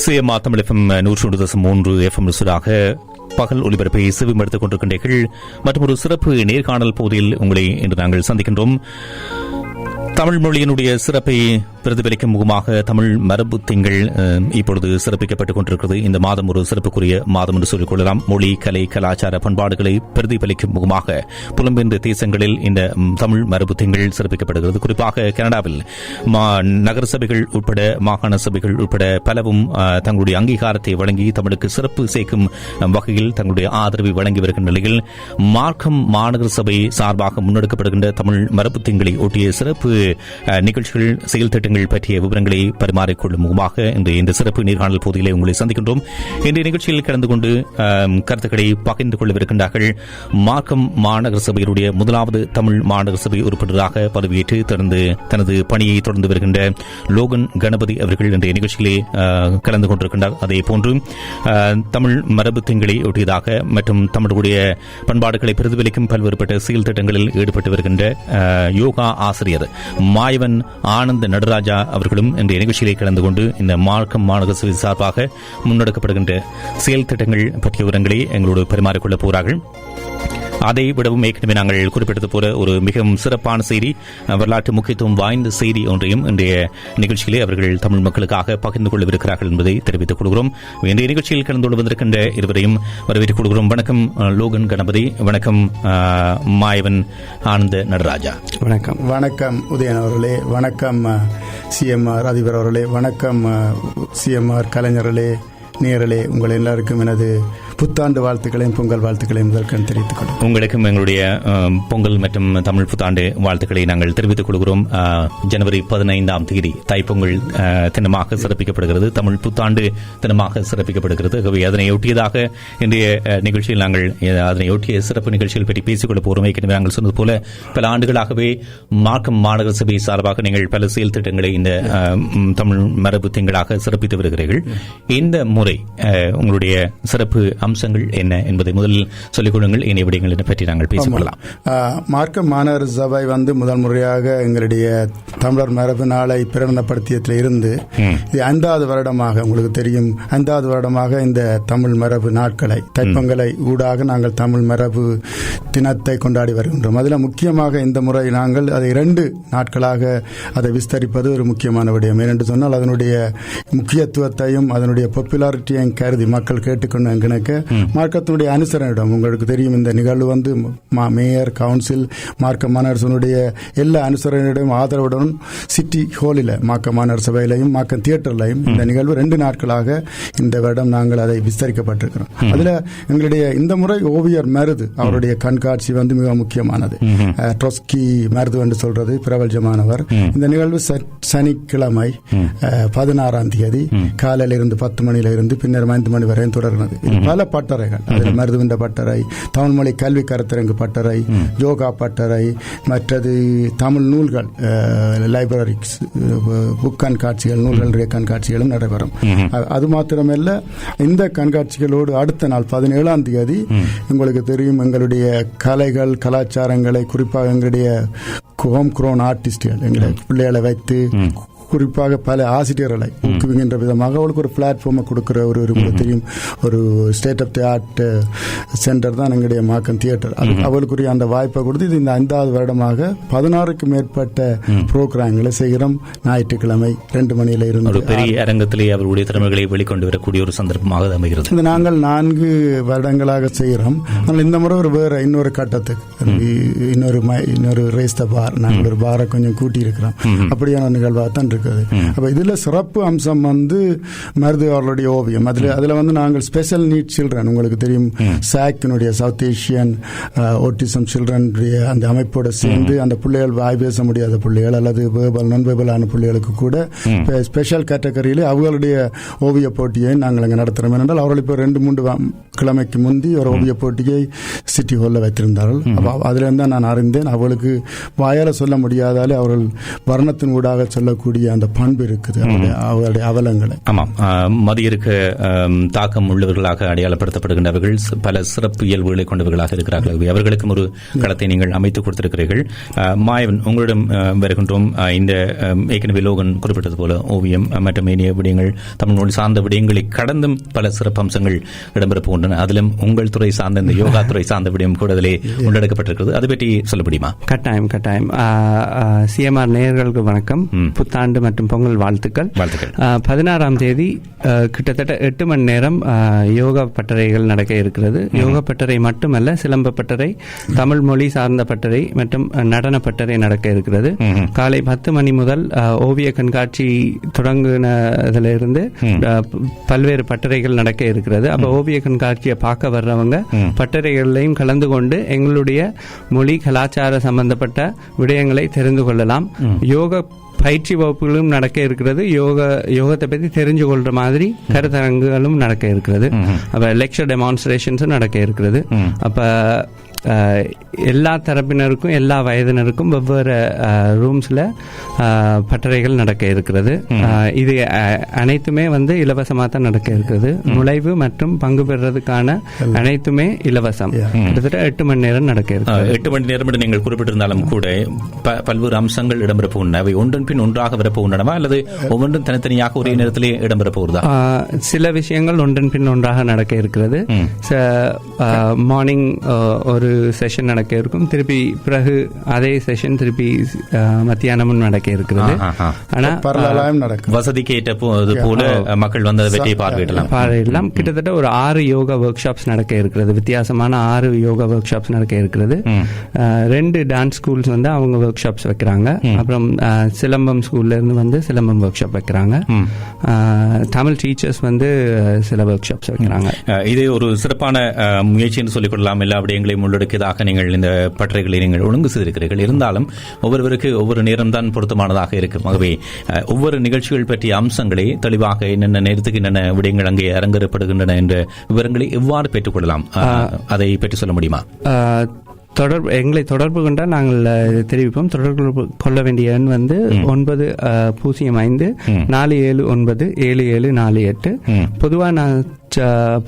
CMR Tamil FM 101.3 FM பகல் ஒலிபரப்பை செவிமடுத்துக் கொண்டிருக்கின்றீர்கள். மற்றும் ஒரு சிறப்பு நேர்காணல் பகுதியில் உங்களை இன்று நாங்கள் சந்திக்கின்றோம். தமிழ் மொழியினுடைய சிறப்பை பிரதிபலிக்கும் முகமாக தமிழ் மரபு திங்கள் இப்பொழுது சிறப்பிக்கப்பட்டுக் கொண்டிருக்கிறது. இந்த மாதம் ஒரு சிறப்புக்குரிய மாதம் என்று சொல்லிக் கொள்ளலாம். மொழி, கலை, கலாச்சார பண்பாடுகளை பிரதிபலிக்கும் முகமாக புலம்பெயர்ந்த தேசங்களில் இந்த தமிழ் மரபு திங்கள் சிறப்பிக்கப்படுகிறது. குறிப்பாக கனடாவில் நகர சபைகள் உட்பட மாகாண சபைகள் உட்பட பலவும் தங்களுடைய அங்கீகாரத்தை வழங்கி தமிழுக்கு சிறப்பு சேர்க்கும் வகையில் தங்களுடைய ஆதரவை வழங்கி வருகின்ற நிலையில் மார்க்கம் மாநகர சபை சார்பாக முன்னெடுக்கப்படுகின்ற தமிழ் மரபு திங்களை ஒட்டிய சிறப்பு நிகழ்ச்சிகள், செயல் திட்டங்கள் பற்றிய விவரங்களை பரிமாறிக்கொள்ளும் முகமாக இந்த சிறப்பு நேர்காணல் பகுதியிலே உங்களை சந்திக்கின்றோம். இன்றைய நிகழ்ச்சியில் கலந்து கொண்டு கருத்துக்களை பகிர்ந்து கொள்ளவிருக்கின்றார்கள். மார்க்கம் மாநகர சபையினுடைய முதலாவது தமிழ் மாநகர சபை உறுப்பினராக பதவியேற்று தனது பணியை தொடர்ந்து வருகின்ற லோகன் கணபதி அவர்கள் இன்றைய நிகழ்ச்சியிலே கலந்து கொண்டிருக்கின்றார். அதே போன்று தமிழ் மரபு திங்களை ஒட்டியதாக மற்றும் தமிழுடைய பண்பாடுகளை பிரதிபலிக்கும் பல்வேறுபட்ட செயல் திட்டங்களில் ஈடுபட்டு வருகின்ற யோகா ஆசிரியர் மாயவன் ஆனந்த நடராஜா அவர்களும் இன்றைய நிகழ்ச்சியிலே கலந்து கொண்டு இந்த மார்க்கம் மாநகர சபை சார்பாக முன்னெடுக்கப்படுகின்ற செயல் திட்டங்கள் பற்றிய விவரங்களை எங்களோடு பரிமாறிக்கொள்ளப் போகிறார்கள். அதை விடவும் ஏற்கனவே நாங்கள் குறிப்பிட்டது போல ஒரு மிகவும் சிறப்பான செய்தி, வரலாற்று முக்கியத்துவம் வாய்ந்த செய்தி ஒன்றையும் இன்றைய நிகழ்ச்சியிலே அவர்கள் தமிழ் மக்களுக்காக பகிர்ந்து கொள்ளவிருக்கிறார்கள் என்பதை தெரிவித்துக் கொள்கிறோம். இன்றைய நிகழ்ச்சியில் கலந்து கொண்டு வந்திருக்கின்ற இருவரையும் வரவேற்றுக் கொள்கிறோம். வணக்கம் லோகன் கணபதி. வணக்கம் மாயவன் ஆனந்த நடராஜா. வணக்கம். வணக்கம் உதயன் அவர்களே. வணக்கம் CMR அதிபர் அவர்களே. வணக்கம் CMR கலைஞர்களே, நேயர்களே. உங்கள் எல்லாருக்கும் எனது புத்தாண்டு வாழ்த்துக்களையும் பொங்கல் வாழ்த்துக்களையும் முதற்கண் தெரிவித்துக் கொள்கிறோம். உங்களுக்கும் எங்களுடைய பொங்கல் மற்றும் தமிழ் புத்தாண்டு வாழ்த்துக்களை நாங்கள் தெரிவித்துக் கொள்கிறோம். ஜனவரி 15ஆம் தேதி தைப்பொங்கல் தினமாக சிறப்பிக்கப்படுகிறது, தமிழ் புத்தாண்டு தினமாக சிறப்பிக்கப்படுகிறது. ஆகவே அதனையொட்டியதாக இன்றைய நிகழ்ச்சியில் நாங்கள் அதனையொட்டிய சிறப்பு நிகழ்ச்சிகள் பற்றி பேசிக்கொள்ள போகிறோம். ஏற்கனவே நாங்கள் சொன்னது போல பல ஆண்டுகளாகவே மார்க்கம் மாநகர சபை சார்பாக நீங்கள் பல செயல் திட்டங்களை இந்த தமிழ் மரபு திங்களாக சிறப்பித்து வருகிறீர்கள். இந்த முறை உங்களுடைய சிறப்பு அம்சங்கள் என்ன என்பதை முதலில் சொல்லிக் கொள்ளுங்கள். இணைய விடயங்களை பற்றி நாங்கள் பேசிக்கொள்ளலாம். மார்க்கம் மாநகர சபை முதல் முறையாக எங்களுடைய தமிழர் மரபு நாளை பிரகடனப்படுத்தியதில் இருந்து இது 5வது வருடமாக, உங்களுக்கு தெரியும், 5வது வருடமாக இந்த தமிழ் மரபு நாட்களை தைப்பொங்கலை ஊடாக நாங்கள் தமிழ் மரபு தினத்தை கொண்டாடி வருகின்றோம். அதில் முக்கியமாக இந்த முறை நாங்கள் அதை 2 நாட்களாக அதை விஸ்தரிப்பது ஒரு முக்கியமான விடயம். ஏனென்று சொன்னால் அதனுடைய முக்கியத்துவத்தையும் அதனுடைய பாப்புலாரிட்டியையும் கருதி மக்கள் கேட்டுக்கொண்டு கணக்க மார்க்கத்தினுடைய அனுசரணையிடம், உங்களுக்கு தெரியும், இந்த நிகழ்வு மேயர், கவுன்சில், மார்க்க மாநகரசனுடைய எல்லா அனுசரணையிடம் ஆதரவுடன் சிட்டி ஹாலில் மார்க்க மாநகர சபையிலையும் மார்க்கம் தியேட்டர்லையும் இந்த நிகழ்வு 2 நாட்களாக இந்த வருடம் நாங்கள் அதை விஸ்தரிக்கப்பட்டிருக்கிறோம். அதில் எங்களுடைய இந்த முறை ஓவியர் மருது அவருடைய கண்காட்சி மிக முக்கியமானது. ட்ரொஸ்கி மருது என்று சொல்றது பிரபலமானவர். இந்த நிகழ்வு சனிக்கிழமை 16ஆம் தேதி காலையில இருந்து 10 மணியில இருந்து பின்னர் 5 மணி வரை தொடர்கிறது. பல பட்டறைகள், அதில் மருதுவிண்ட பட்டறை, தமிழ் மொழி கல்வி கருத்தரங்கு பட்டறை, யோகா பட்டறை, மற்றது தமிழ் நூல்கள், லைப்ரரிஸ், புக் கண்காட்சிகள், நூல்களுடைய கண்காட்சிகளும் நடைபெறும். அது மாத்திரமல்ல, இந்த கண்காட்சிகளோடு அடுத்த நாள் 17ஆம் தேதி உங்களுக்கு தெரியும், எங்களுடைய கலைகள் கலாச்சாரங்களை, குறிப்பாக எங்களுடைய ஹோம் குரோன் ஆர்டிஸ்டுகள், எங்களை பிள்ளைகளை வைத்து குறிப்பாக பல ஆசிரியர்களை ஊக்குவிக்கின்ற விதமாக அவளுக்கு ஒரு பிளாட்ஃபார்மை கொடுக்கிற ஒரு தெரியும் ஒரு state of the art centre தான் எங்களுடைய மார்க்கம் தியேட்டர். அவளுக்குரிய அந்த வாய்ப்பை கொடுத்து இது இந்த 5வது வருடமாக 16க்கும் மேற்பட்ட புரோகிராம்களை செய்கிறோம். ஞாயிற்றுக்கிழமை 2 மணியில இருந்து ஒரு பெரிய அரங்கத்திலேயே அவருடைய திறமைகளை வெளிக்கொண்டு வரக்கூடிய ஒரு சந்தர்ப்பமாக அமைகிறது. இந்த நாங்கள் 4 வருடங்களாக செய்கிறோம். ஆனால் இந்த முறை ஒரு வேற இன்னொரு கட்டத்துக்கு இன்னொரு ரேஸ் த பார், நாங்கள் ஒரு பாரை கொஞ்சம் கூட்டி இருக்கிறோம். அப்படியான நிகழ்வாக தான் அப்ப இதுல சிறப்பு அம்சம் மருது அவர்களுடைய ஓவியம். அதுல நாங்கள் ஸ்பெஷல் நீட் சில்ட்ரன், உங்களுக்கு தெரியும், சாக்கினுடைய சவுத் ஏசியன் ஓட்டிசம் சில்ட்ரன் அந்த அமைப்போட சேர்ந்து அந்த பிள்ளைகள் வாய் பேச முடியாத பிள்ளைகள் அல்லது நான் வேர்பலான பிள்ளைகளுக்கு கூட ஸ்பெஷல் கேட்டகரியில அவர்களுடைய ஓவிய போட்டியை நாங்கள் அங்கே நடத்துறோம். ஏனென்றால் அவர்கள் இப்போ 2-3 கிழமைக்கு முந்தி ஒரு ஓவிய போட்டியை சிட்டி ஹாலில் வைத்திருந்தார்கள். அதிலிருந்து தான் நான் அறிந்தேன். அவர்களுக்கு வாயால் சொல்ல முடியாதாலே அவர்கள் வர்ணத்தின் ஊடாக சொல்லக்கூடிய அந்த பண்பு இருக்குது அவருடைய அவலங்களை. ஆமாம், மதியிற்கு தாக்கம் உள்ளவர்களாக அடையாளப்படுத்தப்படுகின்றவர்கள் பல சிறப்பு இயல்புகளை கொண்டவர்களாக இருக்கிறார்கள். அவர்களுக்கும் ஒரு களத்தை நீங்கள் அமைத்துக் கொடுத்திருக்கிறீர்கள். மாயவன், உங்களிடம் வருகின்றோம். இந்த ஏற்கனவே லோகன் குறிப்பிட்டது போல ஓவியம் மற்றும் ஏனைய விடயங்கள், தமிழ் மொழி சார்ந்த விடயங்களை கடந்தும் பல சிறப்பு அம்சங்கள் இடம்பெற போகின்றன. அதிலும் உங்கள் துறை சார்ந்த இந்த யோகா துறை சார்ந்த விடயம் கூட அதிலே உள்ளடக்கப்பட்டிருக்கிறது. அது பற்றி சொல்ல முடியுமா? கட்டாயம். சிஎம்ஆர் நேயர்களுக்கு வணக்கம், புத்தாண்டு மற்றும் பொங்கல் வாழ்த்துக்கள். 16ஆம் தேதி கிட்டத்தட்ட 8 மணி நேரம் யோகா பட்டறைகள் நடக்க இருக்கிறது. யோகா பட்டறை மட்டுமல்ல, சிலம்ப பட்டறை, தமிழ் மொழி சார்ந்த பட்டறை மற்றும் நடன பட்டறை நடக்க இருக்கிறது. காலை 10 மணி முதல் ஓவிய கண்காட்சி தொடங்குனதிலிருந்து பல்வேறு பட்டறைகள் நடக்க இருக்கிறது. அப்ப ஓவிய கண்காட்சியை பார்க்க வர்றவங்க பட்டறைகளையும் கலந்து கொண்டு எங்களுடைய மொழி கலாச்சார சம்பந்தப்பட்ட விடயங்களை தெரிந்து கொள்ளலாம். யோகா பயிற்சி வகுப்புகளும் நடக்க இருக்கிறது. யோகத்தை பற்றி தெரிஞ்சு கொள்ற மாதிரி கருத்தரங்குகளும் நடக்க இருக்கிறது. அப்ப லெக்சர் டெமான்ஸ்ட்ரேஷன்ஸும் நடக்க இருக்கிறது. அப்ப எல்லா தரப்பினருக்கும் எல்லா வயதினருக்கும் வெவ்வேறு ரூம்ஸ்ல பட்டறைகள் நடக்க இருக்கிறது. இது அனைத்துமே இலவசமாக தான் நடக்க இருக்கிறது. நுழைவு மற்றும் பங்கு பெறுறதுக்கான அனைத்துமே இலவசம். கிட்டத்தட்ட 8 மணி நேரம் நடக்க இருக்கிறது. 8 மணி நேரம் என்று நீங்கள் குறிப்பிட்டிருந்தாலும் கூட பல்வேறு அம்சங்கள் இடம்பெற போகின்றன. அவை ஒன்றன் பின் ஒன்றாக வரப்போகின்றனவா அல்லது ஒவ்வொன்றும் தனித்தனியாக ஒரே நேரத்திலே இடம்பெற போகிறதா? சில விஷயங்கள் ஒன்றன் பின் ஒன்றாக நடக்க இருக்கிறது. மார்னிங் ஒரு செஷன் நடக்க இருக்கும். திருப்பி பிறகு அதே செஷன் திருப்பி மத்தியானமும் நடக்க இருக்கிறது. ஆனா வசதிக்கு ஏற்ற போல மக்கள் வந்து வெற்றியை பார்வையிடலாம். கிட்டத்தட்ட ஒரு 6 யோகா ஒர்க் ஷாப்ஸ் நடக்க இருக்கிறது. வித்தியாசமான 6 யோகா ஒர்க் ஷாப்ஸ் நடக்க இருக்கிறது. 2 டான்ஸ் ஸ்கூல்ஸ் அவங்க ஒர்க் ஷாப்ஸ் வைக்கிறாங்க. அப்புறம் சிலம்பம் ஸ்கூல்ல இருந்து சிலம்பம் ஒர்க் ஷாப் வைக்கிறாங்க. தமிழ் டீச்சர்ஸ் சில ஒர்க் ஷாப்ஸ் வைக்கிறாங்க. இது ஒரு சிறப்பான முயற்சி என்று சொல்லிக் கொள்ளலாம். எல்லா விடயங்களையும் உள்ளடக்கியதாக நீங்கள் இந்த பட்டறைகளை நீங்கள் ஒழுங்கு செய்திருக்கிறீர்கள். இருந்தாலும் ஒவ்வொருவருக்கு ஒவ்வொரு நேரம் தான் பொருத்தமானதாக இருக்கும். ஆகவே ஒவ்வொரு நிகழ்ச்சிகள் பற்றிய அம்சங்களை தெளிவாக என்னென்ன நேரத்துக்கு என்னென்ன விடயங்கள் அங்கே அரங்கேறப்படுகின்றன என்ற விவரங்களை எவ்வாறு பெற்றுக் கொள்ளலாம், அதை பற்றி சொல்ல முடியுமா? எங்களை தொடர்பு கொண்டால் நாங்கள் தெரிவிப்போம். தொடர்பு கொள்ள வேண்டிய எண் 905479 7748.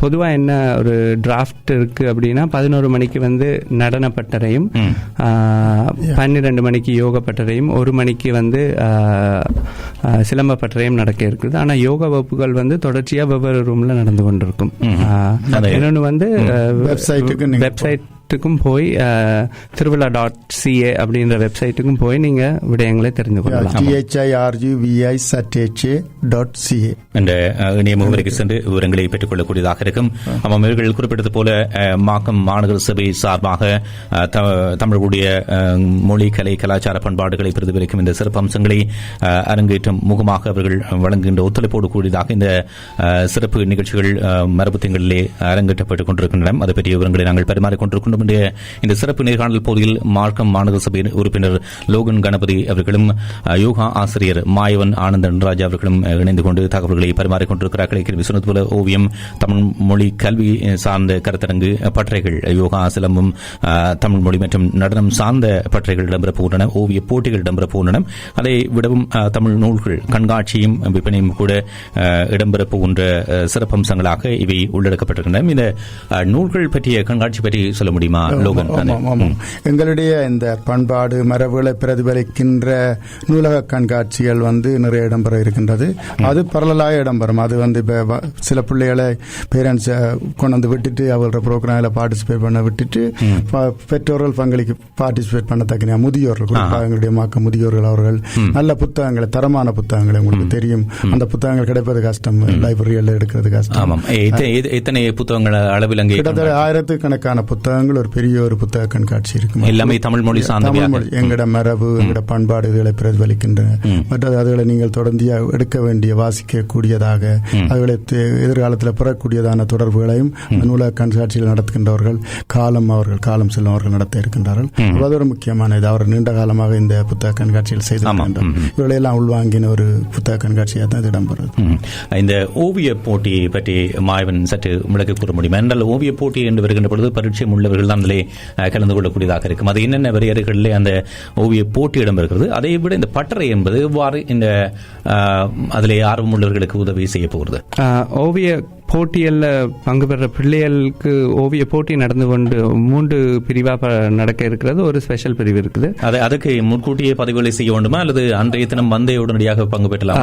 பொதுவா என்ன ஒரு டிராஃப்ட் இருக்கு அப்படின்னா 11 மணிக்கு நடன பட்டறையும், 12 மணிக்கு யோகா பட்டறையும், 1 மணிக்கு சிலம்ப பட்டறையும் நடக்க இருக்குது. ஆனா யோகா வகுப்புகள் தொடர்ச்சியா வெவ்வேறு ரூம்ல நடந்து கொண்டிருக்கும். இன்னொன்னு வெப்சைட்டுக்கும் போய் திருவிழா.ca அப்படின்ற வெப்சைட்டுக்கும் போய் நீங்க விடயங்களை தெரிந்து கொள்ளலாம். THIRGVISATHA.ca என்ற இணைய முகவரிக்கு சென்று விவரங்களை பெற்றுக் கொள்ளக்கூடியதாக இருக்கும். அவர்கள் குறிப்பிட்டது போல மாக்கம் மாநகர சபை சார்பாக தமிழுடைய மொழி, கலை, கலாச்சார பண்பாடுகளை பிரதிபலிக்கும் இந்த சிறப்பு அம்சங்களை அரங்கேற்றும் முகமாக அவர்கள் வழங்குகின்ற ஒத்துழைப்போடு கூடியதாக இந்த சிறப்பு நிகழ்ச்சிகள் மரபு திங்களிலே அரங்கேற்றப்பட்டுக் கொண்டிருக்கின்றன. அது பற்றிய விவரங்களை நாங்கள் பரிமாறிக்கொண்டிருக்கின்றோம். இந்த சிறப்பு நேர்காணல் பகுதியில் மார்க்கம் மாநகர சபை உறுப்பினர் லோகன் கணபதி அவர்களும் யோகா ஆசிரியர் மாயவன் ஆனந்தன் ராஜா அவர்களும் இணைந்து கொண்டு தகவல்களை பரிமாறிக் கொண்டிருக்கிறார்கள். சொன்னது போல ஓவியம், தமிழ் மொழி, கல்வி சார்ந்த கருத்தரங்கு, பட்டறைகள், யோகா, சிலம்பம், தமிழ் மொழி மற்றும் நடனம் சார்ந்த பட்டறைகள் இடம்பெற போகின்றன. ஓவிய போட்டிகள் இடம்பெற போகின்றன. அதை விடவும் தமிழ் நூல்கள் கண்காட்சியும் விற்பனையும் கூட இடம்பெற போகின்ற சிறப்பம்சங்களாக இவை உள்ளடக்கப்பட்டிருக்கின்றன. இந்த நூல்கள் பற்றிய கண்காட்சி பற்றி சொல்ல முடியுமா லோகன்? எங்களுடைய இந்த பண்பாடு மரபுகளை பிரதிபலிக்கின்ற நூலக கண்காட்சிகள் நிறைய இடம்பெற இருக்கின்றது. அது பரவலாக இடம்பெறும். அது சில பிள்ளைகளை பேரண்ட்ஸ் கொண்டு விட்டுட்டு அவங்களோட ப்ரோக்ராம்ல பார்ட்டிசிபேட் பண்ண விட்டுட்டு பெற்றோர்கள் பார்ட்டிசிபேட் பண்ணத்தக்க முதியோர்கள், எங்களுடைய முதியோர்கள் அவர்கள் நல்ல புத்தகங்களை, தரமான புத்தகங்களை, உங்களுக்கு தெரியும் அந்த புத்தகங்கள் கிடைப்பது கஷ்டம், லைப்ரரியில் எடுக்கிறது கஷ்டம். எத்தனை புத்தகங்கள் அளவில் கிட்டத்தட்ட 1000கணக்கான புத்தகங்கள் ஒரு பெரிய ஒரு புத்தக கண்காட்சி இருக்கும். எல்லாமே தமிழ் மொழி சார்ந்த, எங்கட மரபு, எங்கட பண்பாடு இதுகளை பிரதிபலிக்கின்றன. மற்றது அதுகளை நீங்கள் தொடர்ந்து எடுக்க வேண்டிய, வாசிக்க கூடியதாக, அதுகளை எதிர்காலத்தில் பெறக்கூடியதான தொடர்புகளையும் நூலக கண்காட்சிகள் நடத்துகின்றவர்கள் காலம் செல்லும் அவர்கள் நடத்த இருக்கின்றார்கள். அது ஒரு முக்கியமான இது. அவர் நீண்ட காலமாக இந்த புத்தக கண்காட்சியில் செய்திருக்கின்றார். இவர்களெல்லாம் உள்வாங்கின ஒரு புத்தக கண்காட்சியாக தான் இது இடம்பெறுது. இந்த ஓவிய போட்டி பற்றி மாயவன் சற்று விளக்க கூற முடியும் என்றால், ஓவிய போட்டி என்று வருகின்ற பொழுது பரிச்சயம் உள்ளவர்கள் தான் அதிலே கலந்து கொள்ளக்கூடியதாக இருக்கும். அது என்னென்ன வரையறைகளிலே அந்த ஓவிய போட்டி இடம்பெறுகிறது, அதை விட இந்த பட்டறை என்பது எவ்வாறு இந்த அதிலே ஆர்வம் உள்ளவர்களுக்கு உதவி செய்ய போகிறது? ஓவிய போட்டியல்ல பங்கு பெற பிள்ளைகளுக்கு ஓவிய போட்டி நடந்து கொண்டு 3 பிரிவாக நடக்க இருக்கிறது. ஒரு ஸ்பெஷல் பிரிவு இருக்குது. அதுக்கு முன்கூட்டியே பதிவுகளை செய்ய வேண்டுமா அல்லது அன்றைய தினம் வந்தே உடனடியாக பங்கு பெற்றலாம்?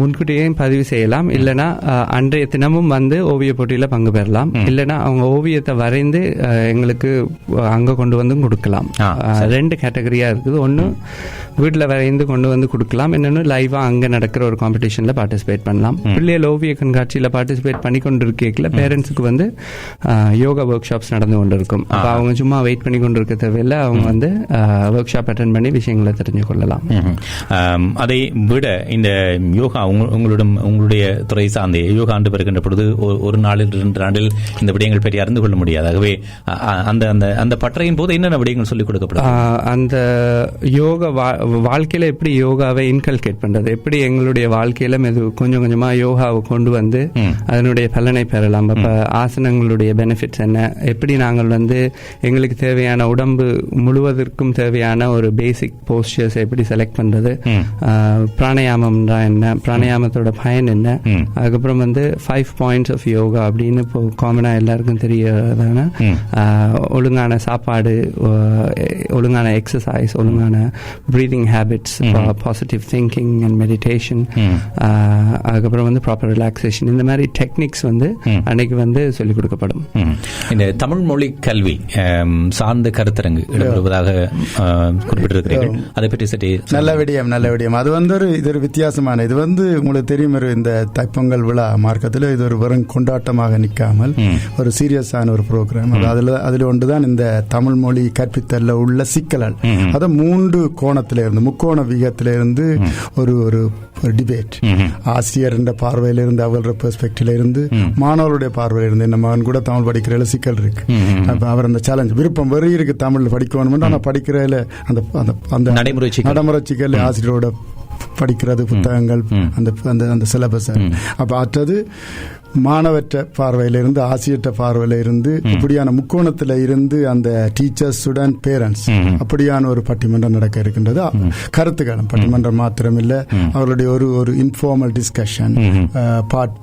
முன்கூட்டியே பதிவு செய்யலாம். இல்லைன்னா அன்றைய தினமும் வந்து ஓவிய போட்டியில பங்கு பெறலாம். இல்லைன்னா அவங்க ஓவியத்தை வரைந்து எங்களுக்கு அங்க கொண்டு வந்து கொடுக்கலாம். 2 கேட்டகரியா இருக்குது. ஒன்னு வீட்டில் வரைந்து கொண்டு வந்து கொடுக்கலாம். இன்னொன்று லைவா அங்க நடக்கிற ஒரு காம்படிஷன்ல பார்ட்டிசிபேட் பண்ணலாம். பிள்ளைகள் ஓவிய கண்காட்சியில் பார்ட்டிசிபேட் பண்ணி கொண்டிருக்கல பேரண்ட்ஸுக்கு வந்து யோகா ஒர்க் ஷாப்ஸ் நடந்து கொண்டிருக்கும். அப்போ அவங்க சும்மா வெயிட் பண்ணி கொண்டிருக்க தேவையில்லை. அவங்க வந்து ஒர்க் ஷாப் அட்டென்ட் பண்ணி விஷயங்களை தெரிஞ்சு கொள்ளலாம். அதை விட இந்த யோகா உங்களுடைய துறை சார்ந்த யோகா ஆண்டு வருகின்ற பொழுது ஒரு நாளில் 2 நாளில் இந்த விடயங்கள் பற்றி அறிந்து கொள்ள முடியாது. ஆகவே அந்த பட்டறையின் போது என்னென்ன விடயங்கள் சொல்லிக் கொடுக்கப்படும்? அந்த யோகா வாழ்க்கையில எப்படி யோகாவை இன்கல்கேட் பண்றது, எப்படி எங்களுடைய வாழ்க்கையில கொஞ்சம் கொஞ்சமா யோகாவை கொண்டு வந்து அதனுடைய பலனை பெறலாம். அப்ப ஆசனங்களுடைய பெனிஃபிட்ஸ் என்ன, எப்படி நாங்கள் வந்து எங்களுக்கு தேவையான உடம்பு முழுவதற்கும் தேவையான ஒரு பேசிக் போஸ்டர்ஸ் எப்படி செலக்ட் பண்றது, பிராணாயாமம் என்ன, பிராணாயாமத்தோட பயன் என்ன, அதுக்கப்புறம் வந்து 5 பாயிண்ட்ஸ் ஆஃப் யோகா அப்படின்னு இப்போ காமனா எல்லாருக்கும் தெரியறதான ஒழுங்கான சாப்பாடு, ஒழுங்கான எக்ஸசைஸ், ஒழுங்கான breathing habits, positive thinking and meditation, அதுக்கப்புறம் வந்து ப்ராப்பர் ரிலாக்ஸேஷன், இந்த மாதிரி டெக்னிக்ஸ் வந்து அன்னைக்கு வந்து சொல்லிக் கொடுக்கப்படும். இந்த தமிழ் மொழி கல்வி சார்ந்த கருத்தரங்கு இடம்பெறுவதாக குறிப்பிட்டிருக்கிறீர்கள். அதை பற்றி சரி. நல்ல விடயம். அது வந்து இது ஒரு வித்தியாசமான, இது வந்து உங்களுக்கு தெரியும், இந்த தைப்பொங்கல் விழா மார்க்கத்தில் இது ஒரு வெறும் கொண்டாட்டமாக நிற்காமல் ஒரு சீரியஸான ஒரு ப்ரோக்ராம். அதில் ஒன்றுதான் இந்த தமிழ் மொழி கற்பித்தல்ல உள்ள சிக்கல்கள். அதை 3 கோணத்திலிருந்து, முக்கோண விகத்திலிருந்து ஒரு டிபேட், ஆசிரியர் என்ற பார்வையிலிருந்து, அவங்களோட பெர்ஸ்பெக்டிவ்ல இருந்து, மாணவர்களுடைய பார்வையில இருந்து, இந்த மகன் கூட தமிழ் படிக்கிறதுல சிக்கல் இருக்கு. அவர் அந்த சேலஞ்ச் விருப்பம் வெறி இருக்கு தமிழ் படிக்கணும், ஆனா படிக்கிறதுல அந்த நடைமுறை சிக்கல், ஆசிரியரோட படிக்கிறது, புத்தகங்கள், அந்த சிலபஸ். அப்ப அடுத்தது மாணவற்ற பார்வையிலிருந்து, ஆசிரியற்ற பார்வையில இருந்து, இப்படியான முக்கோணத்தில் இருந்து அந்த டீச்சர்ஸுடன் பேரண்ட்ஸ் அப்படியான ஒரு பட்டிமன்றம் நடக்க இருக்கின்றது. கருத்துக்கள் பட்டிமன்றம் மாத்திரம் இல்ல, அவர்களுடைய ஒரு இன்ஃபார்மல் டிஸ்கஷன்,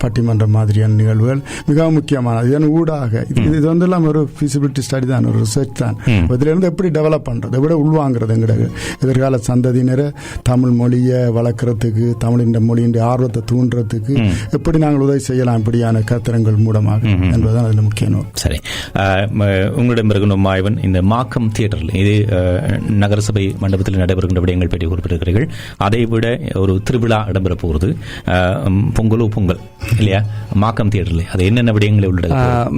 பட்டிமன்றம் மாதிரியான நிகழ்வுகள் மிகவும் முக்கியமானது. இதன் ஊடாக இது வந்து எல்லாம் ஒரு ஃபீசிபிலிட்டி ஸ்டடி தான், ஒரு ரிசர்ச் தான். இதுல இருந்து எப்படி டெவலப் பண்றது, எப்படி உள்வாங்கிறது, எங்களுடைய எதிர்கால சந்ததியினரை தமிழ் மொழியை வளர்க்கறதுக்கு, தமிழின் மொழியின் ஆர்வத்தை தூண்டுறதுக்கு எப்படி நாங்கள் உதவி செய்யலாம் இப்படியான கருத்தரங்கள் மூலமாக என்பதுதான் அதில் முக்கிய நோக்கம். சரி, உங்களிடம் இருக்கணும் மாயவன், இந்த மாக்கம் தியேட்டரில் இது நகரசபை மண்டபத்தில் நடைபெறுகின்ற விடயங்கள் பற்றி குறிப்பிட்டிருக்கிறீர்கள். அதை விட ஒரு திருவிழா இடம்பெற போகிறது, பொங்கல் இல்லையா? மாக்கம் தியேட்டரில் அது என்னென்ன விடயங்களை உள்ள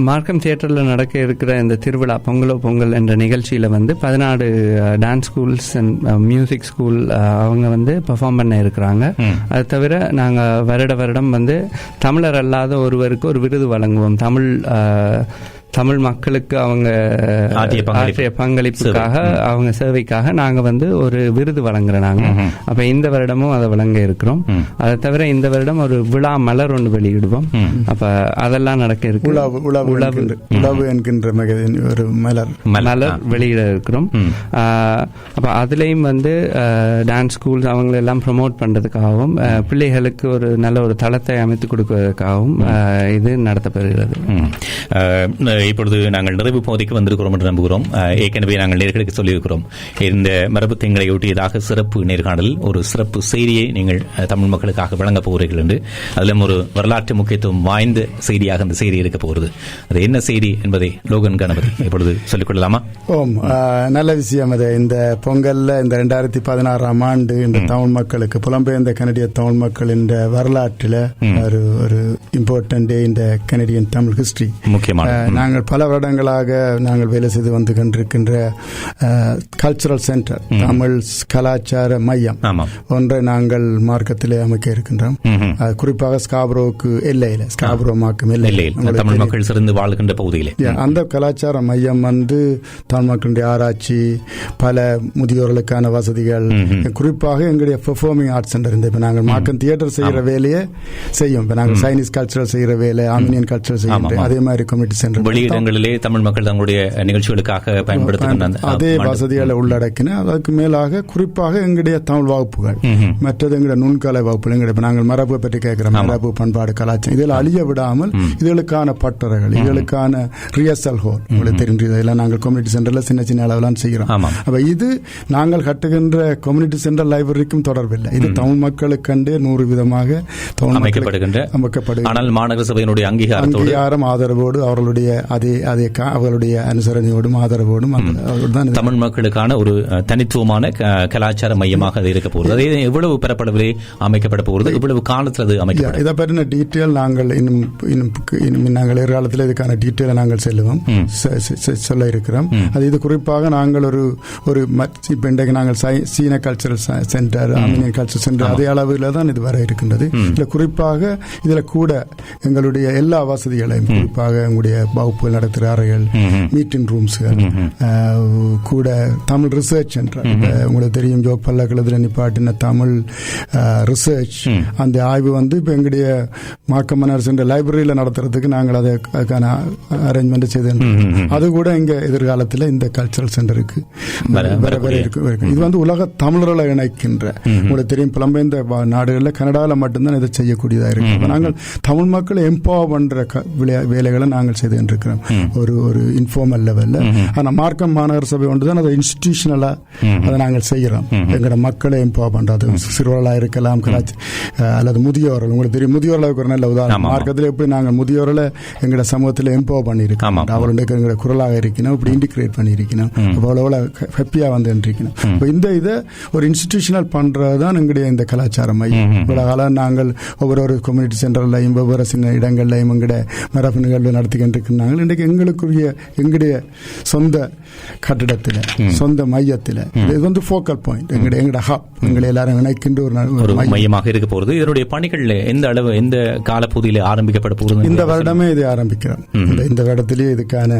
மார்க்கம் தியேட்டரில் நடக்க இருக்கிற இந்த திருவிழா பொங்கல் என்ற நிகழ்ச்சியில வந்து 14 dance schools and music school அவங்க வந்து பெர்ஃபார்ம் பண்ண இருக்கிறாங்க. அது தவிர நாங்க வருடம் வந்து தமிழர் அல்லாத ஒருவருக்கு ஒரு விருது வழங்குவோம். தமிழ் மக்களுக்கு அவங்க ஆற்றிய பங்களிப்புக்காக, அவங்க சேவைக்காக நாங்க வந்து ஒரு விருது வழங்குறோம். அப்ப இந்த வருடமும் அதை வழங்க இருக்கிறோம். அதை தவிர இந்த வருடம் ஒரு விழா மலர் ஒன்று வெளியிடுவோம். அப்ப அதெல்லாம் நடக்க இருக்கு. உளவு என்கின்ற ஒரு மலர் வெளியிட இருக்கிறோம். அப்ப அதுலயும் வந்து டான்ஸ் ஸ்கூல்ஸ் அவங்க எல்லாம் ப்ரமோட் பண்றதுக்காகவும், பிள்ளைகளுக்கு ஒரு நல்ல ஒரு தளத்தை அமைத்து கொடுப்பதற்காகவும் இது நடத்தப்படுகிறது. இப்பொழுது நாங்கள் நிறைவு பகுதிக்கு வந்திருக்கிறோம் என்று நம்புகிறோம். ஏற்கனவே நாங்கள் நேர்களுக்கு சொல்லியிருக்கிறோம், இந்த மரபு திங்களை ஒட்டியதாக சிறப்பு நேர்காணல், ஒரு சிறப்பு செய்தியை நீங்கள் தமிழ் மக்களுக்காக வழங்கப் போகிறீர்கள் என்று. அதிலும் ஒரு வரலாற்று முக்கியத்துவம் வாய்ந்த செய்தியாக அந்த செய்தி இருக்க போகிறது. அது என்ன செய்தி என்பதை லோகன் கணபதி இப்பொழுது சொல்லிக் கொள்ளலாமா? நல்ல விஷயம். அது இந்த பொங்கல்ல இந்த 2016ஆம் ஆண்டு இந்த தமிழ் மக்களுக்கு, புலம்பெயர்ந்த கனடிய தமிழ் மக்கள் இந்த வரலாற்றில் ஒரு இம்பார்ட்டன்ட் டே இந்த கனடியன் தமிழ் ஹிஸ்டரி. முக்கியமான நாங்கள் பல வருடங்களாக நாங்கள் வேலை செய்து வந்து கொண்டிருக்கின்ற கல்ச்சரல் சென்டர், தமிழ் கலாச்சார மையம் ஒன்றை நாங்கள் மார்க்கத்திலே அமைக்க இருக்கின்றோம். குறிப்பாக ஸ்காப்ரோவுக்கு எல்லையில், ஸ்காப்ரோ மார்க்கம் எல்லையில் தமிழ் மக்கள் சிறந்து வாழ்கின்ற பகுதியிலே அந்த கலாச்சார மையம் வந்து தமிழ் மக்களுடைய ஆராய்ச்சி, பல முதியோர்களுக்கான வசதிகள், குறிப்பாக எங்களுடைய பெர்ஃபார்மிங் ஆர்ட்ஸ் சென்டர். இப்ப நாங்கள் மார்க்கம் தியேட்டர் செய்யற வேலையை செய்யும். இப்ப நாங்கள் சைனீஸ் கல்ச்சரல் செய்யற வேலை, ஆர்மீனியன் கல்ச்சரல் செய்யறோம். அதே மாதிரி கம்யூனிட்டி சென்டர் வெளியிடங்களிலே தமிழ் மக்கள் தங்களுடைய நிகழ்ச்சிகளுக்காக பயன்படுத்துகின்ற அதே வசதிகளை உள்ளடக்கின. அதற்கு மேலாக குறிப்பாக எங்களுடைய தமிழ் வகுப்புகள், மற்றது எங்களுடைய நுண்கலை வகுப்புகள், எங்களுடைய நாங்கள் மரபு பற்றி கேட்கிறோம், மரபு பண்பாடு கலாச்சாரம், இதில் அழிய விடாமல் இதுகளுக்கான பட்டறைகள், இதுகளுக்கான ரிஹர்சல் ஹால் உங்களுக்கு தெரிஞ்சது, இதெல்லாம் நாங்கள் கம்யூனிட்டி சென்டர்ல சின்ன சின்ன அளவுலாம் செய்கிறோம். அப்ப இது நாங்கள் கட்டுகின்ற கம்யூனிட்டி சென்டர் லைப்ரரிக்கும் தொடர்பில்லை. இது தமிழ் மக்களுக்கு 100 விதமாக ஆனால் மாநகர சபையினுடைய அங்கீகாரம் ஆதரவோடு அவர்களுடைய அனுசரணையோடும் ஆதரவோடும் தமிழ் மக்களுக்கான ஒரு தனித்துவமான கலாச்சார மையமாக அது இருக்க போகிறது. அதே எவ்வளவு பெறப்படவில்லை அமைக்கப்பட போகிறது, இவ்வளவு காலத்தில் அது அமைக்கப்படும். இதை பற்றின டீட்டெயில் நாங்கள் இன்னும் நாங்கள் எதிர்காலத்தில் இதுக்கான டீட்டெயிலை நாங்கள் சொல்ல இருக்கிறோம். அது இது குறிப்பாக நாங்கள் ஒரு இன்றைக்கு நாங்கள் சீன cultural centre, Armenian cultural centre அதே அளவில் தான் இது வர இருக்கின்றது. இதில் குறிப்பாக இதில் கூட எங்களுடைய எல்லா வசதிகளையும், குறிப்பாக எங்களுடைய வகுப்புகள் நடத்துகிற அறைகள், மீட்டிங் ரூம்ஸ்கள், கூட தமிழ் ரிசர்ச் சென்டர், உங்களுக்கு தெரியும் ஜோக் பல்லக்கில் நிப்பாட்டின தமிழ் ரிசர்ச், அந்த ஆய்வு வந்து இப்போ எங்களுடைய மாக்கமன்னர் சென்ற லைப்ரரியில் நடத்துறதுக்கு நாங்கள் அதுக்கான அரேஞ்ச்மெண்ட் செய்து, அது கூட இங்க எதிர்காலத்தில் இந்த கல்ச்சரல் சென்டருக்கு இது வந்து உலக தமிழர்களை இணைக்கின்ற, உங்களுக்கு தெரியும் புலம்பெயர்ந்த நாடுகளில் கனடாவில் மட்டும்தான் இதை செய்யக்கூடியதாக இருக்கு. நாங்கள் தமிழ் மக்களை எம்பவர் பண்ற வேலைகளை நாங்கள் செய்து கொண்டிருக்கிறோம் ஒரு இன்ஃபார்மல் லெவல்ல. ஆனால் மார்க்கம் மாநகர சபை ஒன்றுதான் அதை இன்ஸ்டிடியூஷனலா அதை நாங்கள் செய்கிறோம். எங்களோட மக்களை எம்பவர் பண்றது, சிறுவர்களாக இருக்கலாம் அல்லது முதியோர்கள். உங்களுக்கு தெரியும் முதியோர்களுக்கு ஒரு நல்ல உதாரணம். மார்க்கத்தில் எப்படி நாங்கள் முதியோர்களை எங்களோட சமூகத்தில் எம்பவர் பண்ணியிருக்கோம், அவர்களுக்கு எங்களோட குரலாக இருக்கணும், இப்படி இன்டிகிரேட் பண்ணியிருக்கணும், அவ்வளோ ஹாப்பியா வந்து இருக்கணும். இந்த இதை ஒரு இன்ஸ்டிடியூஷனல் பண்றதுதான் எங்களுடைய இந்த கலாச்சார மையம். இவ்வளவு காலம் நாங்கள் ஒவ்வொரு கம்யூனிட்டி சென்டர்லையும் ஒவ்வொரு சின்ன இடங்கள்லையும் எங்களுடைய மரபு நிகழ்வு நடத்திக்கிட்டு இருக்கிறாங்க. இன்றைக்கு எங்களுடைய சொந்த கட்டிடத்தில், சொந்த மையத்தில் இது வந்து ஃபோக்கல் பாயிண்ட், எங்களுடைய ஹப், எங்களை எல்லாரும் இணைக்கின்ற ஒரு மையமாக இருக்க போகிறது. இதனுடைய பணிகள் எந்த அளவு, எந்த காலப்பகுதியில் ஆரம்பிக்கப்பட போகிறது? இந்த வருடமே இதை ஆரம்பிக்கிறோம். இந்த வருடத்திலேயே இதுக்கான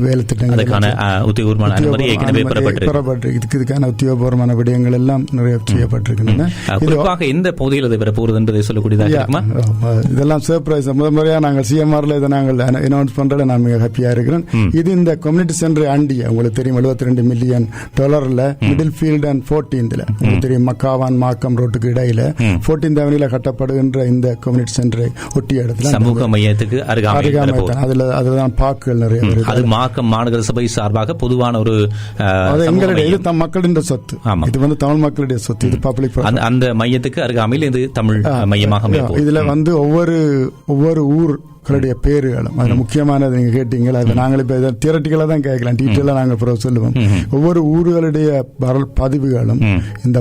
வேலை திட்டங்கள், உத்தியோகபூர்வமான இதுக்கான உத்தியோகபூர்வமான விடயங்கள் எல்லாம் நிறைய செய்யப்பட்டிருக்கின்றன. குறிப்பாக எந்த பகுதியில் அதை பெற போகிறது என்பதை சொல்லக்கூடியதாக இருக்குமா? இதெல்லாம் சர்ப்ரைஸ். முறையாக நாங்கள் சிஎம்ஆர்ல இதை நாங்கள் அனௌன்ஸ் பண்றதுல நான் மிக ஹாப்பியா இருக்கிறேன். இது இந்த கம்யூனிட்டி சென்டர் ஆண்டி, உங்களுக்கு தெரியும் $72 million middle field and 14th உங்களுக்கு தெரியும் மக்காவான் மாக்கம் ரோட்டுக்கு இடையில 14th அவனில கட்டப்படுகின்ற இந்த கம்யூனிட்டி சென்டரை ஒட்டிய இடத்துல சமூக மையத்துக்கு அதுதான் பார்க்குகள் நிறைய வருது. அது மாக்கம் மாநகர சபை சார்பாக பொதுவான ஒரு எங்களுடைய இது மக்களின் சொத்து, இது வந்து தமிழ் மக்களுடைய சொத்து, இது பப்ளிக். அந்த மையத்துக்கு அருகாமையில் இது தமிழ் மையமாக இதுல வந்து ஒவ்வொரு ஊர்களுடைய பேருகளும் அதுல முக்கியமானது நீங்க கேட்டீங்களா, அது நாங்கள் இப்ப தியரட்டிக்கலா தான் கேட்கலாம், டீட்டெயிலா நாங்கள் சொல்லுவோம். ஒவ்வொரு ஊர்களுடைய பதிவுகளும் இந்த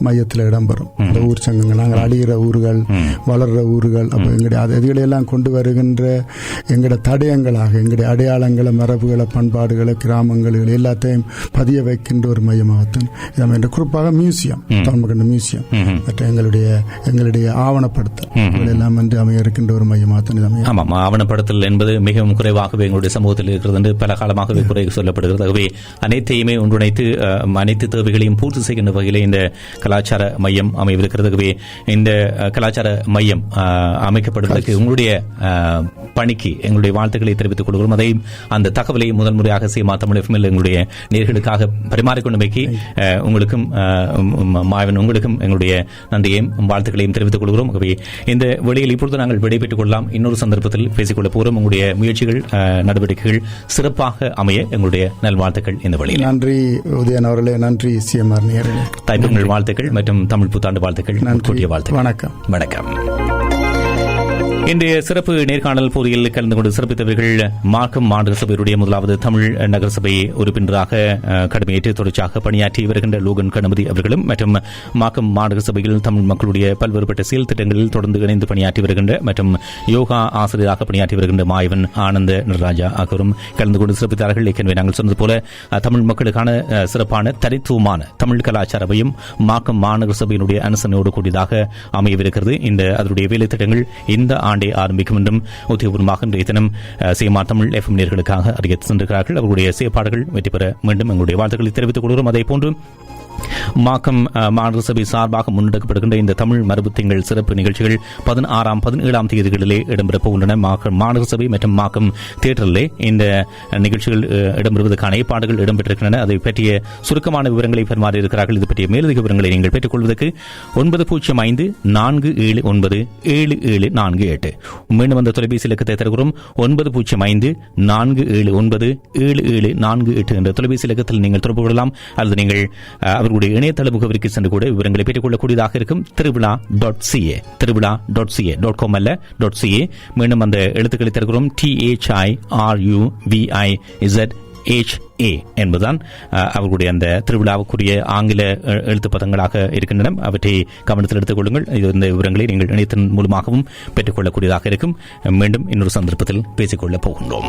மையத்தில் இடம்பெறும். இந்த ஊர் சங்கங்கள், நாங்கள் அழிகிற ஊர்கள், வளர்ற ஊர்கள், அப்ப எங்களுடைய இதுகளையெல்லாம் கொண்டு வருகின்ற எங்களுடைய தடயங்களாக எங்களுடைய அடையாளங்களை, மரபுகளை, பண்பாடுகளை, கிராமங்கள் எல்லாத்தையும் பதிய வைக்கின்ற ஒரு மையமாகத்தான் இது. குறிப்பாக மியூசியம், தமிழ்மகண்ட மியூசியம், மற்ற எங்களுடைய ஆவணப்படுத்தல் எல்லாம் வந்து அமைய இருக்கின்ற ஒரு மையமாகத்தான். ஆமாம், ஆவணப்படுத்தல் என்பது மிகவும் குறைவாகவே எங்களுடைய சமூகத்தில் இருக்கிறது என்று பல காலமாகவே குறை சொல்லப்படுகிறது. ஆகவே அனைத்தையுமே ஒன்றிணைத்து அனைத்து தேவைகளையும் பூர்த்தி செய்கின்ற வகையில் இந்த கலாச்சார மையம் அமைவிருக்கிறது. ஆகவே இந்த கலாச்சார மையம் அமைக்கப்படுவதற்கு உங்களுடைய பணிக்கு எங்களுடைய வாழ்த்துக்களை தெரிவித்துக் கொள்கிறோம். அதையும் அந்த தகவலை முதல் முறையாக சீமா தமிழ் எஃப்எம்மில் எங்களுடைய நேயர்களுக்காக பரிமாறிக்கொண்டமைக்கு உங்களுக்கும் மாயவன் உங்களுக்கும் எங்களுடைய நன்றியையும் வாழ்த்துக்களையும் தெரிவித்துக் கொள்கிறோம். ஆகவே இந்த வெளியில் இப்பொழுது நாங்கள் விடைபெற்றுக் கொள்ளலாம். இன்னொரு சந்தர்ப்பத்தில் பேசிக்கொள்ள போகிறோம். உங்களுடைய முயற்சிகள், நடவடிக்கைகள் சிறப்பாக அமைய எங்களுடைய நல்வாழ்த்துக்கள். இந்த வழியில் நன்றி உதயன் அவர்களே, நன்றி சிஎம்ஆர் நேயர்களே, தைப்பொங்கல் வாழ்த்துக்கள் மற்றும் தமிழ் புத்தாண்டு வாழ்த்துக்கள், கூட்டிய வாழ்த்துக்கள். வணக்கம். வணக்கம். இன்றைய சிறப்பு நேர்காணல் பகுதியில் கலந்து கொண்டு சிறப்பித்தவர்கள் மார்க்கம் மாநகர சபையுடைய முதலாவது தமிழ் நகரசபை உறுப்பினராக கடமையேற்று தொடர்ச்சியாக பணியாற்றி வருகின்ற லோகன் கணபதி அவர்களும் மற்றும் மார்க்கம் மாநகர சபையில் தமிழ் மக்களுடைய பல்வேறுபட்ட செயல் திட்டங்களில் தொடர்ந்து இணைந்து பணியாற்றி வருகின்ற மற்றும் யோகா ஆசிரியராக பணியாற்றி வருகின்ற மாயவன் ஆனந்த நடராஜா ஆகியோரும் கலந்து கொண்டு சிறப்பித்தார்கள். ஏற்கனவே நாங்கள் சொன்னது போல தமிழ் மக்களுக்கான சிறப்பான தனித்துவமான தமிழ் கலாச்சாரவையும் மார்க்கம் மாநகர சபையினுடைய அனுசரணையோடு கூடியதாக அமையவிருக்கிறது. அதனுடைய வேலை திட்டங்கள் இந்த ஆண்டை ஆரம்பிக்கும் என்றும் உத்தியோகபூர்வமாக இன்றைய தினம் சிஎம்ஆர் தமிழ் எஃப்எம் நேயர்களுக்காக அறிவித்து சென்றிருக்கிறார்கள். அவர்களுடைய செயற்பாடுகள் வெற்றி பெற மீண்டும் எங்களுடைய வாழ்த்துக்களை தெரிவித்துக் கொள்கிறோம். அதேபோன்று மாக்கம் மாநகர சபை சார்பாக முன்னெடுக்கப்படுகின்ற இந்த தமிழ் மரபு திங்கள் சிறப்பு நிகழ்ச்சிகள் 16, 17 தேதிகளிலே இடம்பெறப் போகின்றன. மாநகர சபை மற்றும் மாக்கம் தியேட்டரிலே இந்த நிகழ்ச்சிகள் இடம்பெறுவதற்கான ஏற்பாடுகள் இடம்பெற்றிருக்கின்றன. அதை பற்றிய சுருக்கமான விவரங்களை பெறுமாறு இருக்கிறார்கள். இது பற்றிய மேலதிக விவரங்களை நீங்கள் பெற்றுக் கொள்வதற்கு 9054774748 மீண்டும் அந்த தொலைபேசி இலக்கத்தை தருகிறோம். 9054774748 என்ற தொலைபேசி இலக்கத்தில் நீங்கள் தொடர்பு கொள்ளலாம். அல்லது நீங்கள் அவர்களுடைய இணையதள முகவரிக்கு சென்று கூட விவரங்களை பெற்றுக் கொள்ளக்கூடியதாக இருக்கும். திருவிழா.ca.com அல்ல .ca. மீண்டும் அந்த எழுத்துக்களை தருகிறோம். THIRUVIZHA என்பதுதான் அவர்களுடைய அந்த திருவிழாவுக்குரிய ஆங்கில எழுத்து பதங்களாக இருக்கின்றன. அவற்றை கவனத்தில் எடுத்துக் கொள்ளுங்கள். இந்த விவரங்களை நீங்கள் இணையத்தின் மூலமாகவும் பெற்றுக் கொள்ளக்கூடியதாக இருக்கும். மீண்டும் இன்னொரு சந்தர்ப்பத்தில் பேசிக்கொள்ளப் போகின்றோம்.